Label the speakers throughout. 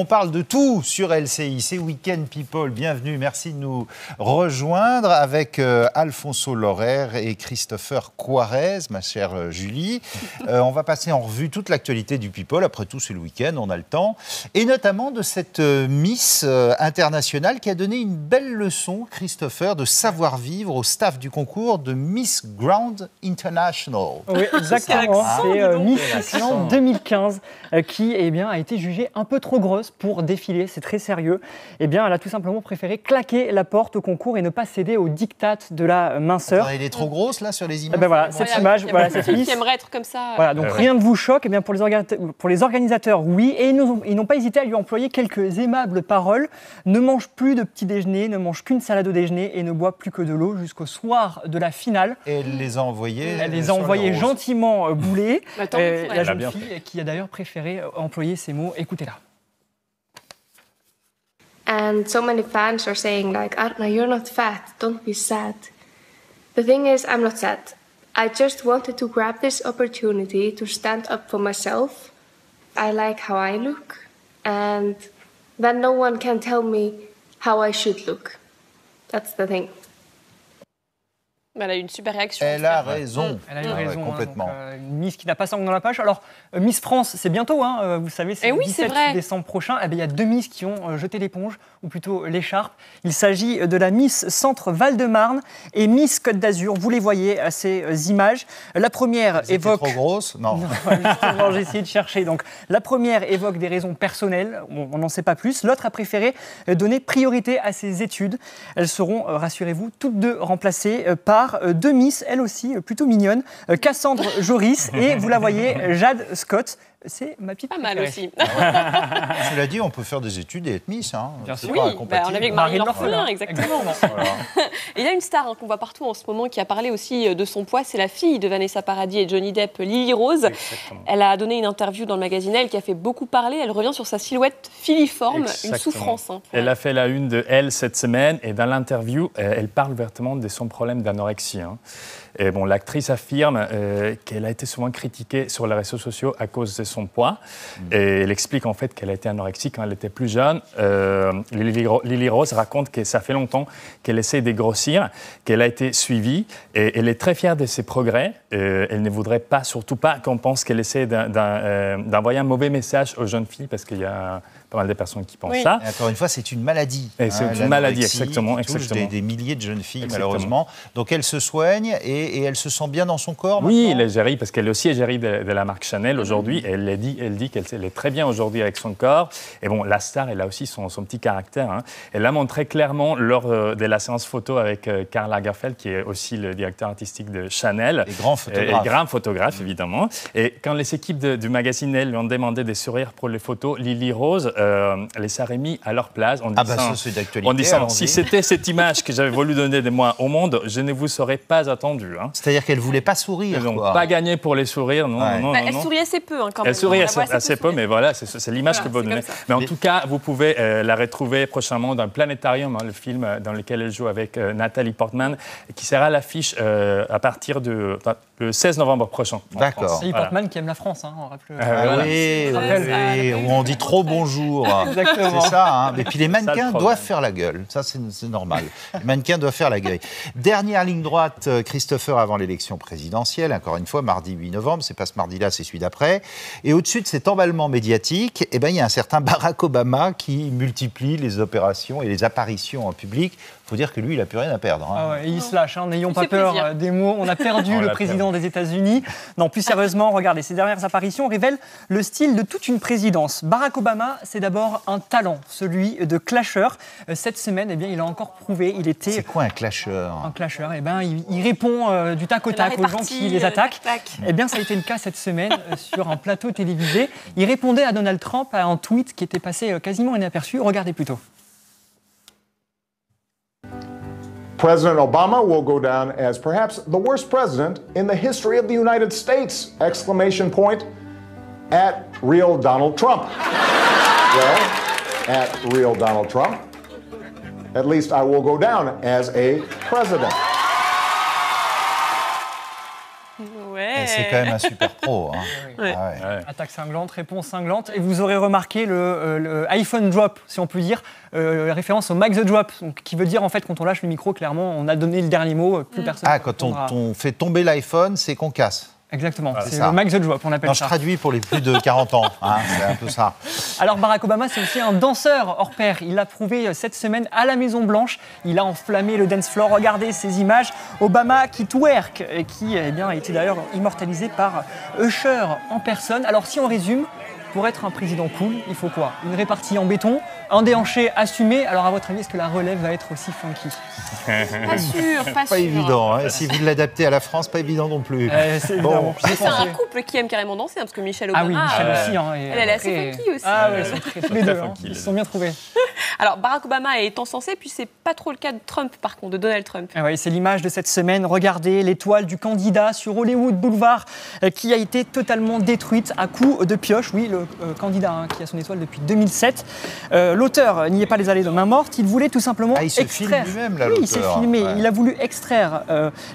Speaker 1: parle de tout sur LCI. C'est Weekend People. Bienvenue, merci de nous rejoindre avec Alfonso Laurer et Christopher Juarez, ma chère Julie. On va passer en revue toute l'actualité du People. Après tout, c'est le week-end, on a le temps. Et notamment de cette Miss internationale qui a donné une belle leçon, Christopher, de savoir-vivre au staff du concours de Miss Grand International.
Speaker 2: Oui, exactement. C'est Miss Islande 2015 qui a été jugée un peu trop grosse pour défiler. C'est très sérieux. Elle a tout simplement préféré claquer la porte au concours et ne pas céder aux diktats de la minceur.
Speaker 1: Alors, elle est trop grosse là sur les images.
Speaker 2: Voilà, cette image, voilà, cette Miss.
Speaker 3: Qui aimerait être comme ça.
Speaker 2: Voilà, donc rien ne vous choque. Pour les organisateurs, oui. Et ils n'ont pas hésité à lui employer quelques aimables paroles. Ne mange plus de petit déjeuner, ne mange qu'une salade au déjeuner et ne boit plus que de l'eau jusqu'au soir de la finale.
Speaker 1: Et elle les a envoyés.
Speaker 2: Elle les a envoyés gentiment bouler.
Speaker 3: La
Speaker 2: jeune fille qui a d'ailleurs préféré employer ces mots. Écoutez-la.
Speaker 4: And so many fans are saying like, Arna, you're not fat, don't be sad. The thing is, I'm not sad. I just wanted to grab this opportunity to stand up for myself. I like how I look, and then no one can tell me how I should look. That's the thing.
Speaker 3: Elle a eu une super réaction.
Speaker 1: Elle a raison.
Speaker 2: Elle a eu raison.
Speaker 1: Complètement.
Speaker 2: Donc, une Miss qui n'a pas sa langue dans la poche. Alors, Miss France, c'est bientôt, vous savez, c'est le 17 décembre prochain. Il y a 2 Miss qui ont jeté l'éponge, ou plutôt l'écharpe. Il s'agit de la Miss Centre Val-de-Marne et Miss Côte d'Azur. Vous les voyez à ces images. La première évoque...
Speaker 1: trop grosse ? Non.
Speaker 2: Justement, j'ai essayé de chercher. Donc, la première évoque des raisons personnelles. On n'en sait pas plus. L'autre a préféré donner priorité à ses études. Elles seront, rassurez-vous, toutes deux remplacées par 2 Miss, elles aussi, plutôt mignonnes, Cassandre Joris et, vous la voyez, Jade Scott. C'est ma petite
Speaker 3: préférée. Pas mal aussi.
Speaker 1: Cela dit, on peut faire des études et être Miss.
Speaker 2: Bien sûr.
Speaker 3: Oui, on a vu avec Marie L'Orphelin, exactement. Voilà. Et il y a une star qu'on voit partout en ce moment qui a parlé aussi de son poids. C'est la fille de Vanessa Paradis et Johnny Depp, Lily Rose. Exactement. Elle a donné une interview dans le magazine Elle qui a fait beaucoup parler. Elle revient sur sa silhouette filiforme, une souffrance.
Speaker 5: Elle a fait la une de Elle cette semaine et dans l'interview, elle parle ouvertement de son problème d'anorexie. Et l'actrice affirme qu'elle a été souvent critiquée sur les réseaux sociaux à cause de son poids. Et elle explique en fait qu'elle a été anorexique quand elle était plus jeune. Lily Rose raconte que ça fait longtemps qu'elle essaie de grossir, qu'elle a été suivie. Et elle est très fière de ses progrès. Elle ne voudrait surtout pas qu'on pense qu'elle essaie d'envoyer un mauvais message aux jeunes filles, parce qu'il y a pas mal de personnes qui pensent ça.
Speaker 1: Et encore une fois, c'est une maladie.
Speaker 5: C'est une maladie, exactement.
Speaker 1: Qui touche des milliers de jeunes filles, malheureusement. Donc elle se soigne et elle se sent bien dans son corps.
Speaker 5: Oui, elle est égérie, parce qu'elle est aussi égérie de la marque Chanel aujourd'hui. Elle dit qu'elle est très bien aujourd'hui avec son corps. Et la star, elle a aussi son petit caractère. Elle l'a montré clairement lors de la séance photo avec Karl Lagerfeld, qui est aussi le directeur artistique de Chanel.
Speaker 1: Et grand photographe.
Speaker 5: Évidemment. Et quand les équipes du magazine Elle lui ont demandé de sourire pour les photos, Lily Rose les a remis à leur place en disant si c'était cette image que j'avais voulu donner de moi au monde, je ne vous serais pas attendu.
Speaker 1: C'est-à-dire qu'elle ne voulait pas sourire.
Speaker 5: Elles n'ont pas gagné pour les sourires.
Speaker 3: Elle sourit assez peu quand même.
Speaker 5: Elle sourit assez peu, mais voilà, c'est l'image que vous donnez. Mais en tout cas, vous pouvez la retrouver prochainement dans Planétarium, le film dans lequel elle joue avec Nathalie Portman, qui sera à l'affiche à partir le 16 novembre prochain.
Speaker 1: D'accord.
Speaker 2: Nathalie Portman qui aime la France, on rappelle.
Speaker 1: Oui, où on dit trop bonjour.
Speaker 2: Exactement.
Speaker 1: C'est ça. Et puis les mannequins doivent faire la gueule. Ça, c'est normal. Les mannequins doivent faire la gueule. Dernière ligne droite, Christopher, avant l'élection présidentielle. Encore une fois, mardi 8 novembre. C'est pas ce mardi-là, c'est celui d'après. Et au-dessus de cet emballement médiatique, il y a un certain Barack Obama qui multiplie les opérations et les apparitions en public. Il faut dire que lui, il n'a plus rien à perdre.
Speaker 2: Et il se lâche, n'ayons pas peur des mots. On a perdu le président des États-Unis. Non, plus sérieusement, regardez, ces dernières apparitions révèlent le style de toute une présidence. Barack Obama, c'est d'abord un talent, celui de clasheur. Cette semaine, il a encore prouvé.
Speaker 1: C'est quoi un clasheur ?
Speaker 2: Un clasheur, il répond du tac au tac aux gens qui les attaquent. Ça a été le cas cette semaine sur un plateau télévisé. Il répondait à Donald Trump à un tweet qui était passé quasiment inaperçu. Regardez plutôt.
Speaker 6: President Obama will go down as perhaps the worst president in the history of the United States! Exclamation point at real Donald Trump. Well, at real Donald Trump, at least I will go down as a president.
Speaker 3: Ouais.
Speaker 1: c'est quand même un super pro. Hein.
Speaker 2: Ouais. Ah ouais. Attaque cinglante, réponse cinglante. Et vous aurez remarqué le iPhone drop, si on peut dire, référence au mic the drop, donc, qui veut dire en fait quand on lâche le micro, clairement, on a donné le dernier mot, plus personne.
Speaker 1: Ah, quand on fait tomber l'iPhone, c'est qu'on casse.
Speaker 2: Exactement, c'est le mic the drop, on appelle ça.
Speaker 1: Je traduis pour les plus de 40 ans, hein, c'est un peu ça.
Speaker 2: Alors Barack Obama, c'est aussi un danseur hors pair. Il l'a prouvé cette semaine à la Maison-Blanche. Il a enflammé le dance floor. Regardez ces images. Obama qui twerk, et qui a été d'ailleurs immortalisé par Usher en personne. Alors si on résume, pour être un président cool, il faut quoi? Une répartie en béton, un déhanché assumé. Alors à votre avis, est-ce que la relève va être aussi funky?
Speaker 3: Pas sûr, pas sûr.
Speaker 1: Pas évident, hein. Si vous l'adaptez à la France, pas évident non plus.
Speaker 3: C'est un couple qui aime carrément danser, hein, parce que Michelle Obama...
Speaker 2: Ah oui, Michelle aussi. Hein,
Speaker 3: elle est assez funky aussi.
Speaker 2: Ah oui, ils sont tous les deux, ils se sont bien trouvés.
Speaker 3: Alors Barack Obama est encensé, puis c'est pas trop le cas de Trump, par contre, de Donald Trump.
Speaker 2: Ah oui, c'est l'image de cette semaine. Regardez l'étoile du candidat sur Hollywood Boulevard qui a été totalement détruite à coups de pioche. Oui, le candidat qui a son étoile depuis 2007. L'auteur n'y est pas les allées de main morte. Il voulait tout simplement extraire.
Speaker 1: Filme lui-même, là,
Speaker 2: oui, il s'est filmé. Ouais. Il a voulu extraire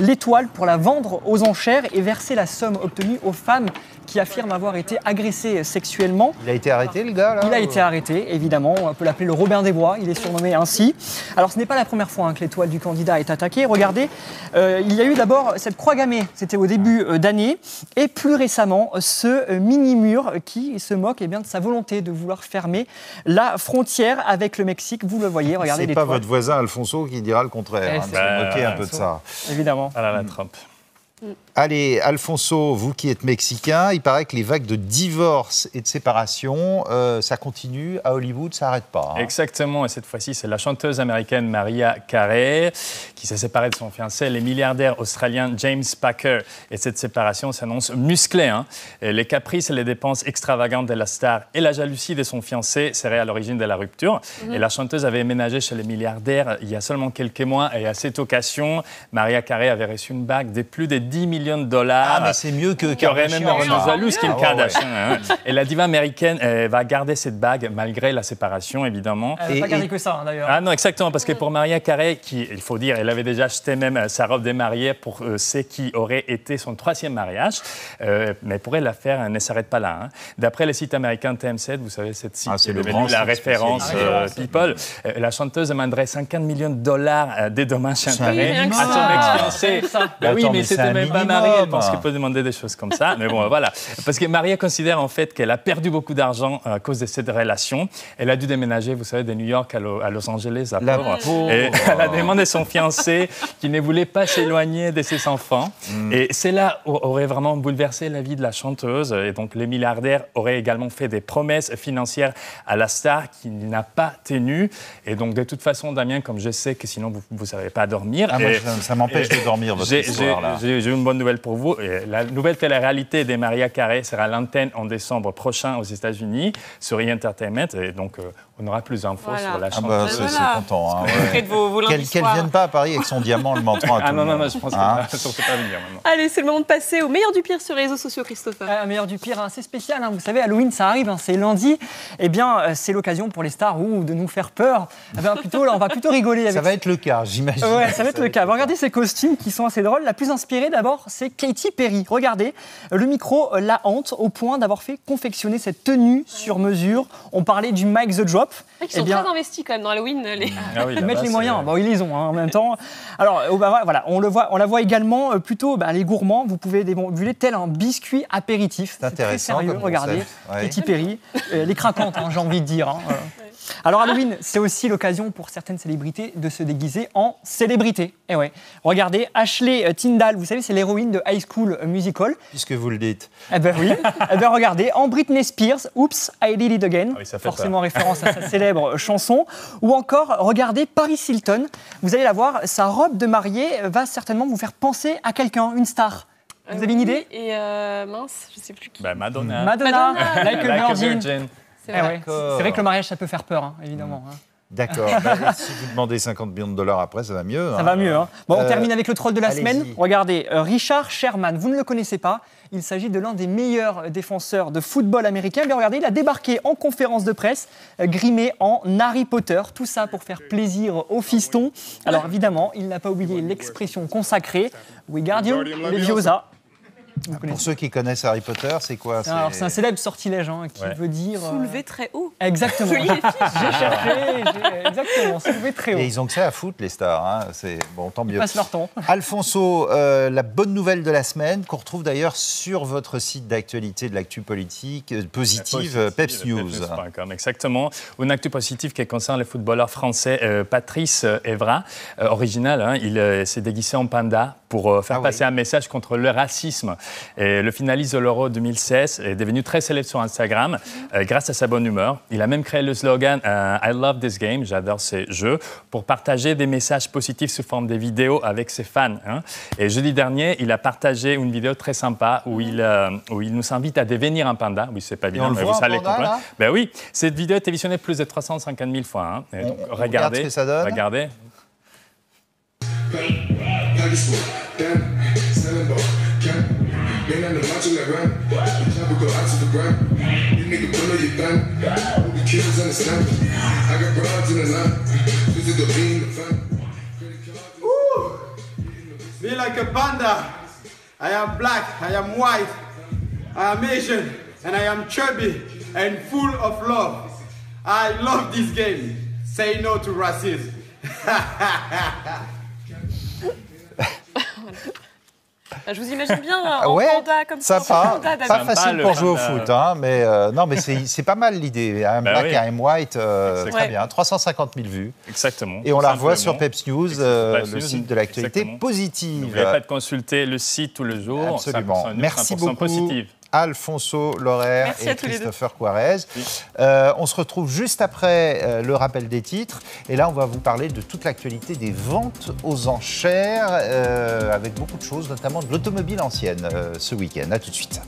Speaker 2: l'étoile pour la vendre aux enchères et verser la somme obtenue aux femmes qui affirment avoir été agressées sexuellement.
Speaker 1: Il a été arrêté, le gars, là? Il
Speaker 2: a été arrêté, évidemment. On peut l'appeler le Robin des Bois. Il est surnommé ainsi. Alors, ce n'est pas la première fois que l'étoile du candidat est attaquée. Regardez, il y a eu d'abord cette croix gammée. C'était au début d'année. Et plus récemment, ce mini-mur qui se moque de sa volonté de vouloir fermer la frontière avec le Mexique. Vous le voyez, regardez l'étoile.
Speaker 1: C'est pas votre voisin Alfonso qui dira le contraire. C'est moquer un peu de ça.
Speaker 2: Évidemment.
Speaker 5: Ah là là, Trump.
Speaker 1: Allez, Alfonso, vous qui êtes mexicain, il paraît que les vagues de divorce et de séparation, ça continue à Hollywood, ça n'arrête pas. Hein.
Speaker 5: Exactement, et cette fois-ci, c'est la chanteuse américaine Mariah Carey qui s'est séparée de son fiancé, le milliardaire australien James Packer. Et cette séparation s'annonce musclée. Hein. Et les caprices et les dépenses extravagantes de la star et la jalousie de son fiancé seraient à l'origine de la rupture. Et la chanteuse avait emménagé chez les milliardaires il y a seulement quelques mois, et à cette occasion, Mariah Carey avait reçu une bague de plus de 10 millions de dollars.
Speaker 1: Ah, mais c'est mieux que
Speaker 5: qui aurait même rendu jaloux ce qu'il Kardashian. Hein. Et la diva américaine va garder cette bague malgré la séparation, évidemment.
Speaker 2: Elle n'a pas gardé que ça, d'ailleurs.
Speaker 5: Ah non, exactement, parce que pour Mariah Carey, il faut dire, elle avait déjà acheté même sa robe de mariée pour ce qui aurait été son 3e mariage. Mais pour elle, l'affaire ne s'arrête pas là. Hein. D'après le site américain TMZ, vous savez, cette site qui est devenu la référence People, la chanteuse demanderait 50 millions de dollars des dommages intérêts à son ex-fiancé. Oui, mais c'était même pas marié. Je pense qu'il peut demander des choses comme ça. Mais bon, voilà. Parce que Maria considère en fait qu'elle a perdu beaucoup d'argent à cause de cette relation. Elle a dû déménager, vous savez, de New York à Los Angeles.
Speaker 1: La pauvre.
Speaker 5: Et elle a demandé à son fiancé qui ne voulait pas s'éloigner de ses enfants. Et cela aurait vraiment bouleversé la vie de la chanteuse. Et donc, les milliardaires auraient également fait des promesses financières à la star qui n'a pas tenu. Et donc, de toute façon, Damien, comme je sais que sinon vous ne savez pas dormir.
Speaker 1: Ah, moi, ça m'empêche de dormir, votre histoire, là.
Speaker 5: J'ai une bonne nouvelle pour vous. La nouvelle télé-réalité de Mariah Carey sera à l'antenne en décembre prochain aux États-Unis sur E! Et donc, on aura plus d'infos sur la chanteuse.
Speaker 1: C'est content. Hein, ouais. Qu'elle ne vienne pas à Paris avec son diamant le montrant à tout le monde.
Speaker 5: Non, je pense qu'elle ne peut pas venir maintenant.
Speaker 3: Allez, c'est le moment de passer au meilleur du pire sur les réseaux sociaux, Christopher.
Speaker 2: Meilleur du pire, c'est spécial. Vous savez, Halloween, ça arrive, c'est lundi. Eh bien, c'est l'occasion pour les stars de nous faire peur. On va plutôt rigoler avec
Speaker 1: ça. Va être le cas, j'imagine.
Speaker 2: Ouais, ça va être le cas. Regardez ces costumes qui sont assez drôles. La plus inspirée, d'abord, c'est Katy Perry. Regardez, le micro la hante au point d'avoir fait confectionner cette tenue sur mesure. On parlait du mic the drop.
Speaker 3: Ils sont très investis quand même dans Halloween.
Speaker 2: Ils mettent les moyens. Ils les ont en même temps. Alors, voilà, on la voit également plutôt les gourmands. Vous pouvez déambuler tel un biscuit apéritif.
Speaker 1: C'est intéressant.
Speaker 2: Très sérieux. Regardez, Katy Perry, les craquantes, j'ai envie de dire. Alors Halloween, c'est aussi l'occasion pour certaines célébrités de se déguiser en célébrité. Et ouais. Regardez, Ashley Tyndall, vous savez, c'est l'héroïne de High School Musical.
Speaker 1: Puisque vous le dites.
Speaker 2: Eh ben oui. Regardez, en Britney Spears, Oops, I Did It Again. Forcément référence à sa célèbre chanson. Ou encore, regardez Paris Hilton. Vous allez la voir, sa robe de mariée va certainement vous faire penser à quelqu'un, une star. Vous avez une idée?
Speaker 3: Et mince, je ne sais plus qui.
Speaker 5: Madonna.
Speaker 2: Like a Virgin.
Speaker 3: C'est vrai.
Speaker 2: C'est vrai que le mariage, ça peut faire peur, évidemment.
Speaker 1: D'accord. Si vous demandez 50 millions de dollars après, ça va mieux.
Speaker 2: Ça va mieux. Bon, on termine avec le troll de la semaine. Regardez, Richard Sherman, vous ne le connaissez pas. Il s'agit de l'un des meilleurs défenseurs de football américain. Mais regardez, il a débarqué en conférence de presse, grimé en Harry Potter. Tout ça pour faire plaisir aux fistons. Alors évidemment, il n'a pas oublié l'expression consacrée « Wingardium Leviosa ».
Speaker 1: Pour ceux qui connaissent Harry Potter, c'est quoi?
Speaker 2: Alors, c'est un célèbre sortilège qui veut dire...
Speaker 3: Soulever très haut.
Speaker 2: Exactement. J'ai cherché, exactement, soulever très haut.
Speaker 1: Et ils ont que ça à foutre, les stars. Hein. C'est bon, tant mieux.
Speaker 2: Ils passent leur temps.
Speaker 1: Alfonso, la bonne nouvelle de la semaine, qu'on retrouve d'ailleurs sur votre site d'actualité de l'actu politique positive, Peps News.
Speaker 5: Exactement. Une actu positive qui concerne le footballeur français Patrice Evra, original. Hein, il s'est déguisé en panda pour faire passer un message contre le racisme. Et le finaliste de l'Euro 2016 est devenu très célèbre sur Instagram grâce à sa bonne humeur. Il a même créé le slogan I love this game, j'adore ces jeux, pour partager des messages positifs sous forme de vidéos avec ses fans. Hein. Et jeudi dernier, il a partagé une vidéo très sympa où il nous invite à devenir un panda. Oui, c'est pas évident, mais vous allez comprendre. Ben oui, cette vidéo a été visionnée plus de 350 000 fois. Hein. Donc, regardez
Speaker 1: ce que ça donne.
Speaker 5: Regardez.
Speaker 7: Be like a panda. I am black, I am white, I am Asian, and I am chubby and full of love. I love this game. Say no to racism.
Speaker 3: Je vous imagine bien en panda comme ça.
Speaker 1: Pas facile pour jouer au foot, hein, mais non, mais c'est pas mal l'idée. I'm black, I'm white, très bien. 350 000 vues.
Speaker 5: Exactement.
Speaker 1: Et on la revoit sur Peps News, le site de l'actualité positive.
Speaker 5: N'oubliez pas de consulter le site tous les jours.
Speaker 1: Absolument. Merci beaucoup.
Speaker 5: Positive.
Speaker 1: Alfonso Lorer et Christopher Quarez. On se retrouve juste après le rappel des titres. Et là, on va vous parler de toute l'actualité des ventes aux enchères avec beaucoup de choses, notamment de l'automobile ancienne ce week-end. À tout de suite.